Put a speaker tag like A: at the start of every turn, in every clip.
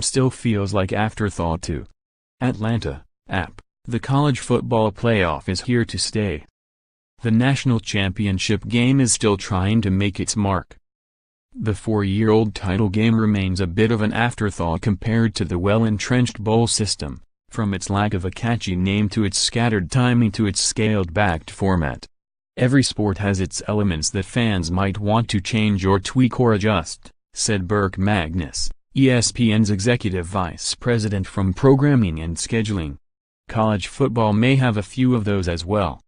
A: some still feels like afterthought to. Atlanta, App. The college football playoff is here to stay. The national championship game is still trying to make its mark. The 4-year-old title game remains a bit of an afterthought compared to the well-entrenched bowl system, from its lack of a catchy name to its scattered timing to its scaled-back format. Every sport has its elements that fans might want to change or tweak or adjust, said Burke Magnus, ESPN's executive vice president from programming and scheduling. College football may have a few of those as well.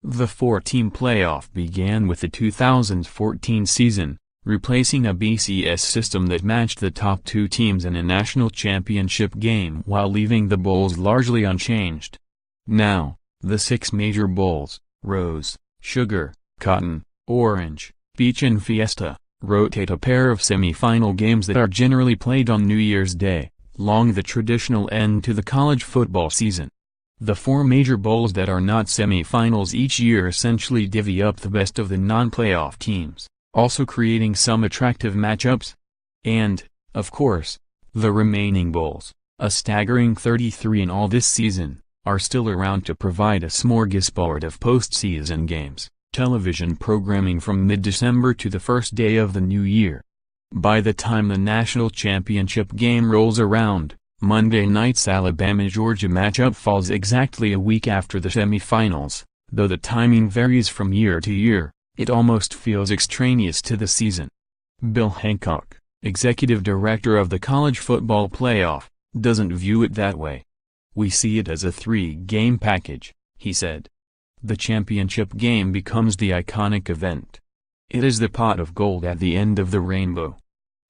A: The 4-team playoff began with the 2014 season, replacing a BCS system that matched the top 2 teams in a national championship game while leaving the bowls largely unchanged. Now, the 6 major bowls, Rose, Sugar, Cotton, Orange, Peach and Fiesta, rotate a pair of semi-final games that are generally played on New Year's Day, long the traditional end to the college football season. The 4 major bowls that are not semi-finals each year essentially divvy up the best of the non-playoff teams, also creating some attractive matchups. And, of course, the remaining bowls, a staggering 33 in all this season, are still around to provide a smorgasbord of postseason games, television programming from mid-December to the first day of the new year. By the time the national championship game rolls around, Monday night's Alabama-Georgia matchup falls exactly a week after the semifinals. Though the timing varies from year to year, it almost feels extraneous to the season. Bill Hancock, executive director of the College Football Playoff, doesn't view it that way. "We see it as a 3-game package," he said. The championship game becomes the iconic event. It is the pot of gold at the end of the rainbow.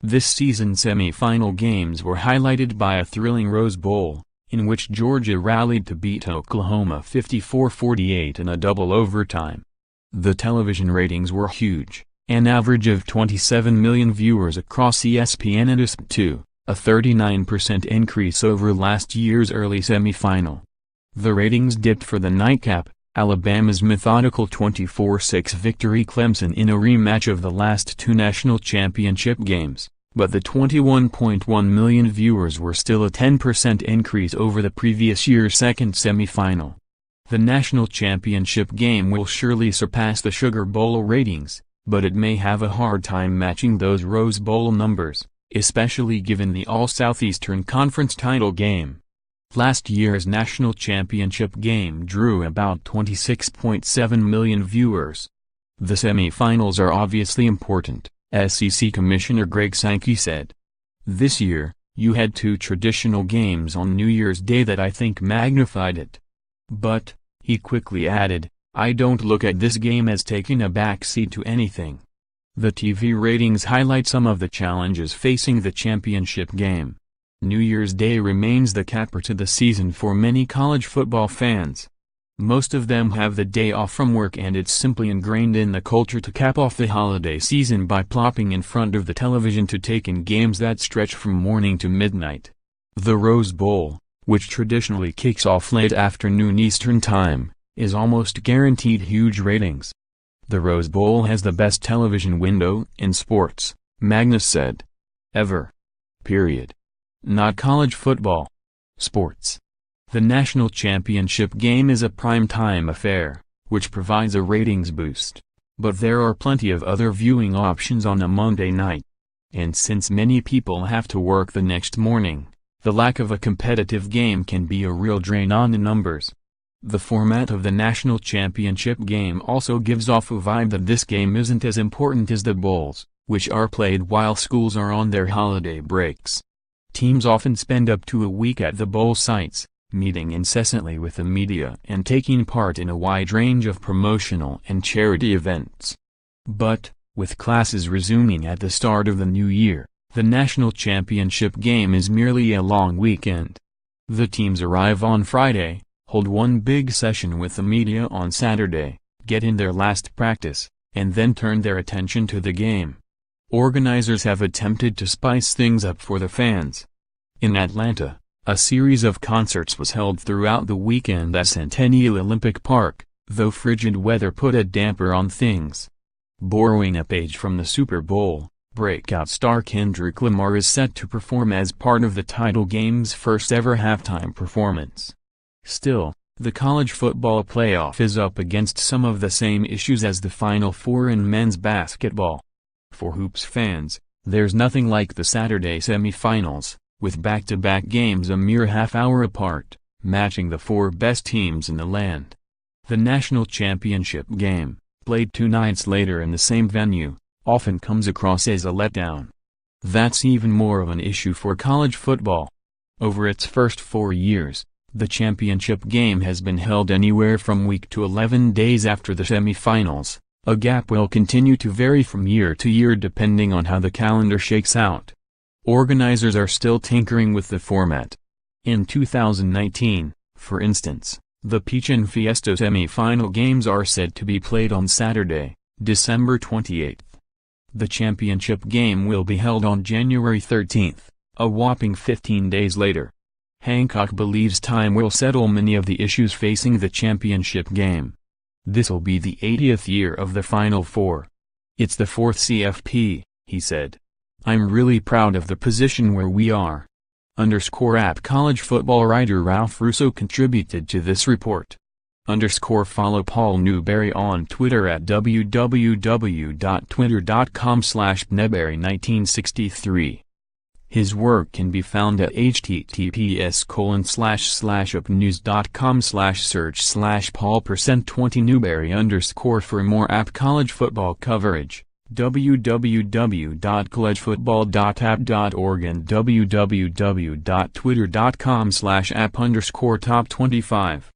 A: This season's semi-final games were highlighted by a thrilling Rose Bowl, in which Georgia rallied to beat Oklahoma 54-48 in a double overtime. The television ratings were huge, an average of 27 million viewers across ESPN and ESPN2, a 39% increase over last year's early semi-final. The ratings dipped for the nightcap, Alabama's methodical 24-6 victory Clemson in a rematch of the last 2 national championship games, but the 21.1 million viewers were still a 10% increase over the previous year's second semi-final. The national championship game will surely surpass the Sugar Bowl ratings, but it may have a hard time matching those Rose Bowl numbers, especially given the All-Southeastern Conference title game. Last year's national championship game drew about 26.7 million viewers. The semi-finals are obviously important, SEC Commissioner Greg Sankey said. This year, you had 2 traditional games on New Year's Day that I think magnified it. But, he quickly added, I don't look at this game as taking a backseat to anything. The TV ratings highlight some of the challenges facing the championship game. New Year's Day remains the capper to the season for many college football fans. Most of them have the day off from work and it's simply ingrained in the culture to cap off the holiday season by plopping in front of the television to take in games that stretch from morning to midnight. The Rose Bowl, which traditionally kicks off late afternoon Eastern Time, is almost guaranteed huge ratings. The Rose Bowl has the best television window in sports, Magnus said. Ever. Period. Not college football. Sports. The national championship game is a prime-time affair, which provides a ratings boost. But there are plenty of other viewing options on a Monday night. And since many people have to work the next morning, the lack of a competitive game can be a real drain on the numbers. The format of the national championship game also gives off a vibe that this game isn't as important as the bowls, which are played while schools are on their holiday breaks. Teams often spend up to a week at the bowl sites, meeting incessantly with the media and taking part in a wide range of promotional and charity events. But, with classes resuming at the start of the new year, the national championship game is merely a long weekend. The teams arrive on Friday, hold one big session with the media on Saturday, get in their last practice, and then turn their attention to the game. Organizers have attempted to spice things up for the fans. In Atlanta, a series of concerts was held throughout the weekend at Centennial Olympic Park, though frigid weather put a damper on things. Borrowing a page from the Super Bowl, Breakout star Kendrick Lamar is set to perform as part of the title game's first-ever halftime performance. Still, the college football playoff is up against some of the same issues as the Final Four in men's basketball. For hoops fans, there's nothing like the Saturday semifinals, with back-to-back games a mere half-hour apart, matching the four best teams in the land. The national championship game, played 2 nights later in the same venue, often comes across as a letdown. That's even more of an issue for college football. Over its first 4 years, the championship game has been held anywhere from week to 11 days after the semifinals. A gap will continue to vary from year to year depending on how the calendar shakes out. Organizers are still tinkering with the format. In 2019, for instance, the Peach and Fiesta semifinal games are said to be played on Saturday, December 28th. The championship game will be held on January 13th, a whopping 15 days later. Hancock believes time will settle many of the issues facing the championship game. This'll be the 80th year of the Final Four. It's the 4th CFP, he said. I'm really proud of the position where we are. _app college football writer Ralph Russo contributed to this report. Follow Paul Newberry on Twitter at www.twitter.com/Newberry1963. His work can be found at https://upnews.com/search/Paul%20 Newberry for more app college football coverage. www.collegefootball.app.org and www.twitter.com/app_top25.